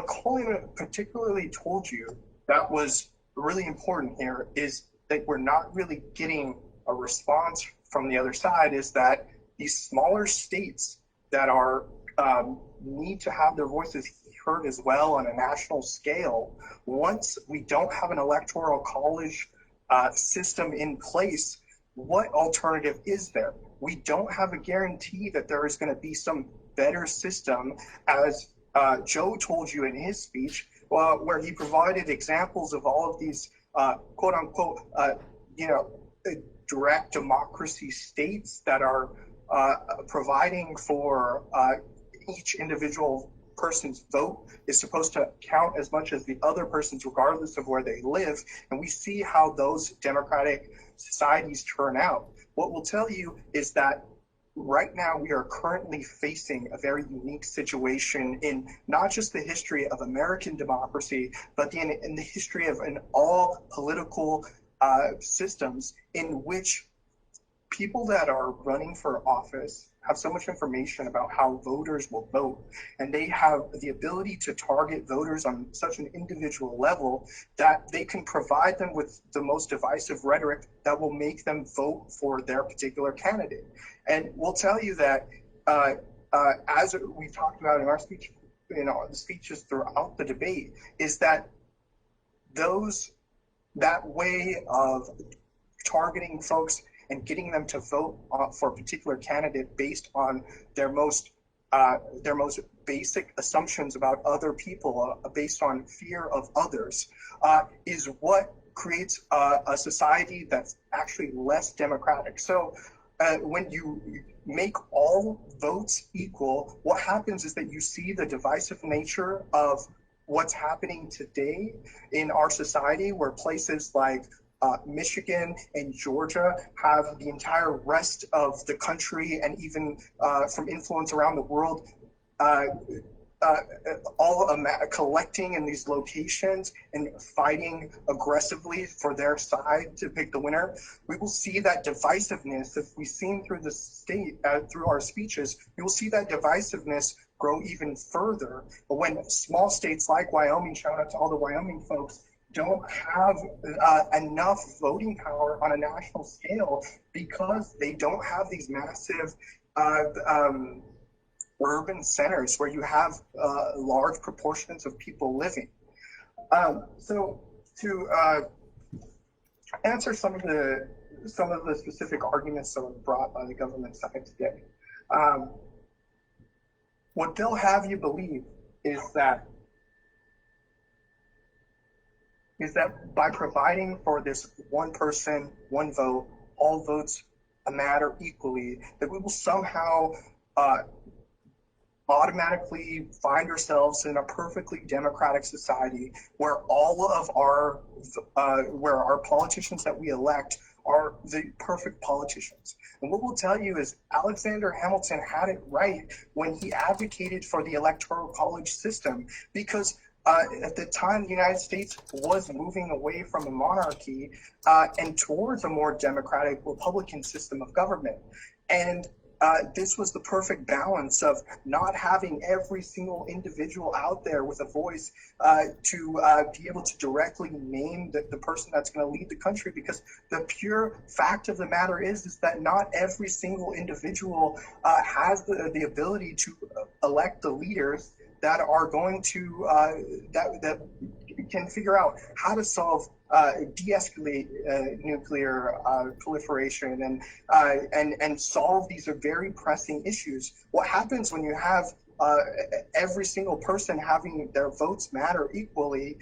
Colin particularly told you that was really important here is that we're not really getting a response from the other side, is that these smaller states that are need to have their voices heard as well on a national scale, once we don't have an electoral college system in place, what alternative is there? We don't have a guarantee that there is going to be some better system, as Joe told you in his speech, where he provided examples of all of these quote unquote, direct democracy states that are providing for each individual person's vote is supposed to count as much as the other person's, regardless of where they live. And we see how those democratic societies turn out. What we'll tell you is that right now we are currently facing a very unique situation in not just the history of American democracy, but in the history of all political systems, in which people that are running for office have so much information about how voters will vote, and they have the ability to target voters on such an individual level that they can provide them with the most divisive rhetoric that will make them vote for their particular candidate. And we'll tell you that as we talked about in our speech, the speeches throughout the debate, is that that way of targeting folks and getting them to vote for a particular candidate based on their most basic assumptions about other people, based on fear of others, is what creates a society that's actually less democratic. So when you make all votes equal, what happens is that you see the divisive nature of what's happening today in our society, where places like Michigan and Georgia have the entire rest of the country, and even from influence around the world, all collecting in these locations and fighting aggressively for their side to pick the winner. We will see that divisiveness, if we've seen through the state, through our speeches, you will see that divisiveness grow even further. But when small states like Wyoming, shout out to all the Wyoming folks, don't have enough voting power on a national scale because they don't have these massive urban centers where you have large proportions of people living. So to answer some of the specific arguments that were brought by the government side today, what they'll have you believe is that by providing for this one person, one vote, all votes matter equally, that we will somehow automatically find ourselves in a perfectly democratic society where all of our politicians that we elect are the perfect politicians. And what we'll tell you is Alexander Hamilton had it right when he advocated for the electoral college system, because at the time, the United States was moving away from a monarchy and towards a more democratic Republican system of government. And this was the perfect balance of not having every single individual out there with a voice to be able to directly name the person that's going to lead the country, because the pure fact of the matter is that not every single individual has the ability to elect the leaders that are going to that can figure out how to solve de-escalate nuclear proliferation and solve these very pressing issues. What happens when you have every single person having their votes matter equally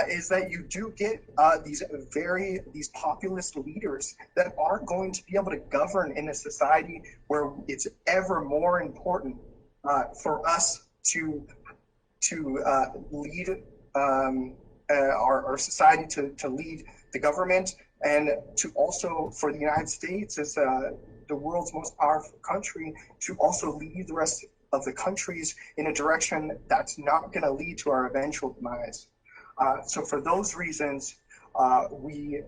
is that you do get these populist leaders that aren't going to be able to govern in a society where it's ever more important for us to lead our society, to lead the government, and to also, for the United States as the world's most powerful country, to also lead the rest of the countries in a direction that's not going to lead to our eventual demise. So for those reasons, we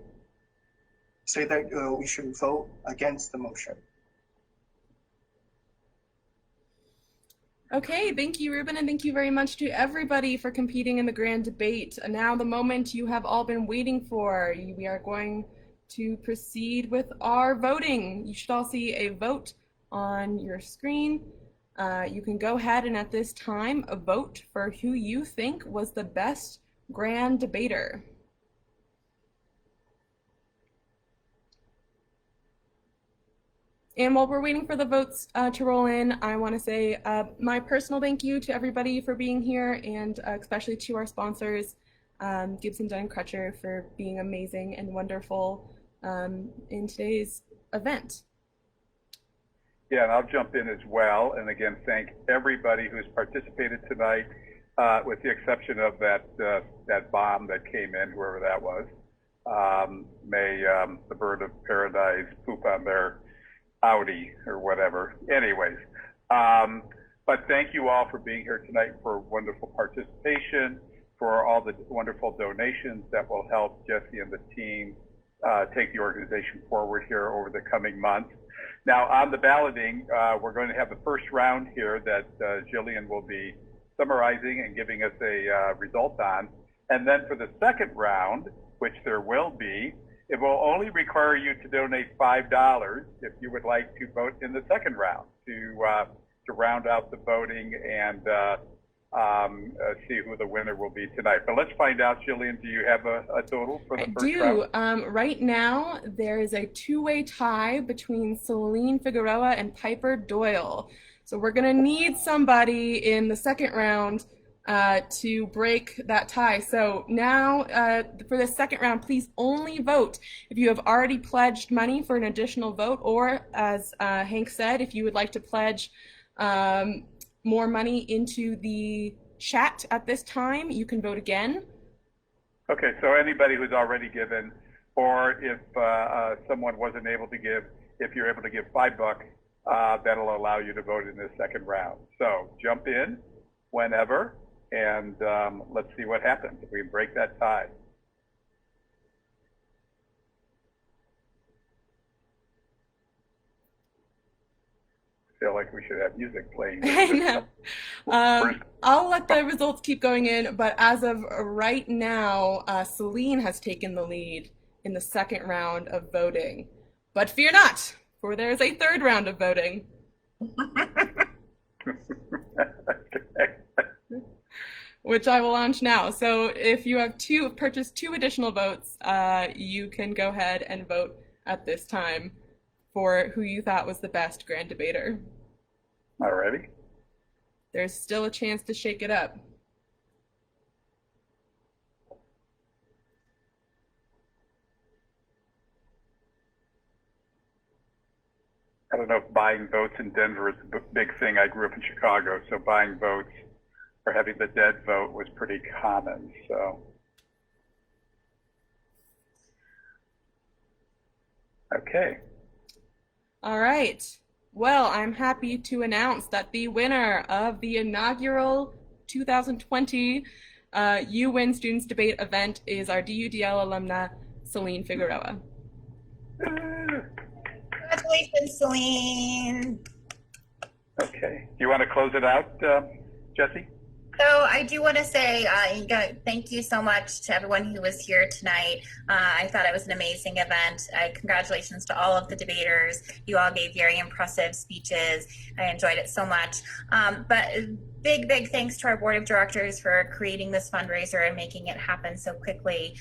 say that we should vote against the motion. Okay, thank you, Ruben, and thank you very much to everybody for competing in the grand debate. And now the moment you have all been waiting for. We are going to proceed with our voting. You should all see a vote on your screen. You can go ahead and at this time vote for who you think was the best grand debater. And while we're waiting for the votes to roll in, I want to say my personal thank you to everybody for being here, and especially to our sponsors, Gibson, Dunn, Crutcher, for being amazing and wonderful in today's event. Yeah, and I'll jump in as well. And again, thank everybody who's participated tonight, with the exception of that bomb that came in, whoever that was. May the bird of paradise poop on their Audi or whatever. Anyways, but thank you all for being here tonight, for wonderful participation, for all the wonderful donations that will help Jesse and the team take the organization forward here over the coming months. Now, on the balloting, we're going to have the first round here that Jillian will be summarizing and giving us a result on. And then for the second round, which there will be, it will only require you to donate $5 if you would like to vote in the second round to round out the voting and see who the winner will be tonight. But let's find out, Jillian, do you have a total for the first round? I do. Right now, there is a two-way tie between Celine Figueroa and Piper Doyle. So we're going to need somebody in the second round to break that tie. So now for the second round, please only vote if you have already pledged money for an additional vote, or as Hank said, if you would like to pledge more money into the chat at this time, you can vote again. Okay, so anybody who's already given, or if someone wasn't able to give, if you're able to give $5, that'll allow you to vote in the second round. So jump in whenever, and let's see what happens if we break that tie. I feel like we should have music playing. I know. I'll let the results keep going in, but as of right now, Celine has taken the lead in the second round of voting. But fear not, for there is a third round of voting. Which I will launch now. So if you have purchased two additional votes, you can go ahead and vote at this time for who you thought was the best grand debater. Alrighty. There's still a chance to shake it up. I don't know if buying votes in Denver is a big thing. I grew up in Chicago, so buying votes or having the dead vote was pretty common. So, okay. All right. Well, I'm happy to announce that the winner of the inaugural 2020 You Win Students Debate event is our DUDL alumna, Celine Figueroa. Congratulations, Celine. Okay. Do you want to close it out, Jesse? So I do want to say thank you so much to everyone who was here tonight. I thought it was an amazing event. Congratulations to all of the debaters. You all gave very impressive speeches. I enjoyed it so much. But big thanks to our board of directors for creating this fundraiser and making it happen so quickly.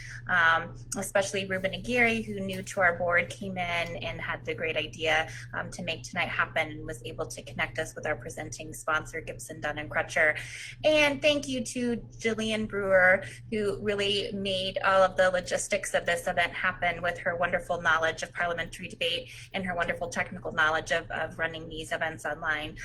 Especially Ruben Aguirre, who new to our board, came in and had the great idea to make tonight happen and was able to connect us with our presenting sponsor, Gibson, Dunn and Crutcher. And thank you to Jillian Brewer, who really made all of the logistics of this event happen with her wonderful knowledge of parliamentary debate and her wonderful technical knowledge of running these events online.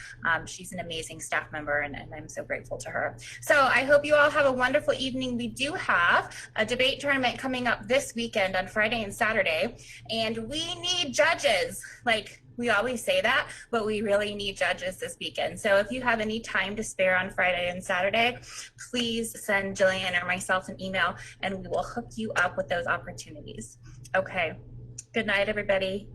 She's an amazing staff member, and I'm so grateful to her. So I hope you all have a wonderful evening. We do have a debate tournament coming up this weekend on Friday and Saturday, and we need judges. Like, we always say that, but we really need judges this weekend. So if you have any time to spare on Friday and Saturday, please send Jillian or myself an email and we will hook you up with those opportunities. Okay. Good night, everybody.